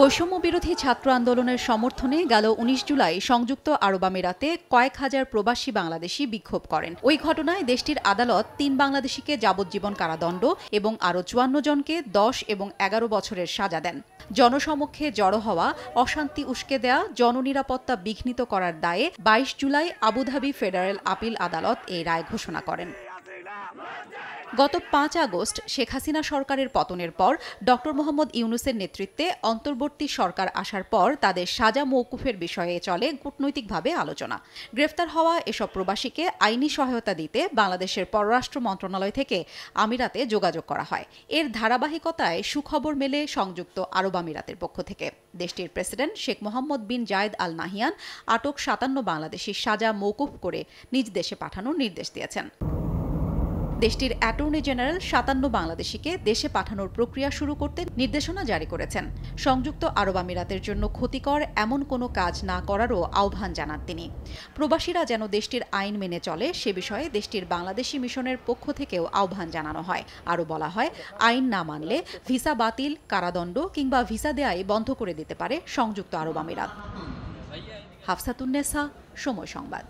বৈষম্য বিরোধী ছাত্র আন্দোলনের সমর্থনে গেল ১৯ জুলাই সংযুক্ত আরব আমিরাতে কয়েক হাজার প্রবাসী বাংলাদেশি বিক্ষোভ করেন। ওই ঘটনায় দেশটির আদালত ৩ বাংলাদেশিকে যাবজ্জীবন কারাদণ্ড এবং আরও ৫৪ জনকে ১০ এবং ১১ বছরের সাজা দেন। জনসমক্ষে জড়ো হওয়া, অশান্তি উস্কে দেয়া, জননিরাপত্তা বিঘ্নিত করার দায়ে ২২ জুলাই আবুধাবি ফেডারেল আপিল আদালত এই রায় ঘোষণা করেন। গত ৫ আগস্ট শেখ হাসিনা সরকারের পতনের পর ড মোহাম্মদ ইউনূসের নেতৃত্বে অন্তর্বর্তী সরকার আসার পর তাদের সাজা মওকুফের বিষয়ে চলে কূটনৈতিকভাবে আলোচনা। গ্রেফতার হওয়া এসব প্রবাসীকে আইনি সহায়তা দিতে বাংলাদেশের পররাষ্ট্র মন্ত্রণালয় থেকে আমিরাতে যোগাযোগ করা হয়। এর ধারাবাহিকতায় সুখবর মেলে সংযুক্ত আরব আমিরাতের পক্ষ থেকে। দেশটির প্রেসিডেন্ট শেখ মোহাম্মদ বিন জায়েদ আল নাহিয়ান আটক ৫৭ বাংলাদেশির সাজা মওকুফ করে নিজ দেশে পাঠানোর নির্দেশ দিয়েছেন। দেশটির অ্যাটর্নি জেনারেল ৫৭ বাংলাদেশিকে দেশে পাঠানোর প্রক্রিয়া শুরু করতে নির্দেশনা জারি করেছেন। সংযুক্ত আরব আমিরাতের জন্য ক্ষতিকর এমন কোনো কাজ না করারও আহ্বান জানান তিনি। প্রবাসীরা যেন দেশটির আইন মেনে চলে সে বিষয়ে দেশটির বাংলাদেশি মিশনের পক্ষ থেকেও আহ্বান জানানো হয়। আরও বলা হয়, আইন না মানলে ভিসা বাতিল, কারাদণ্ড কিংবা ভিসা দেয়াই বন্ধ করে দিতে পারে সংযুক্ত আরব আমিরাত। হাফসাতুন্নেসা, সময় সংবাদ।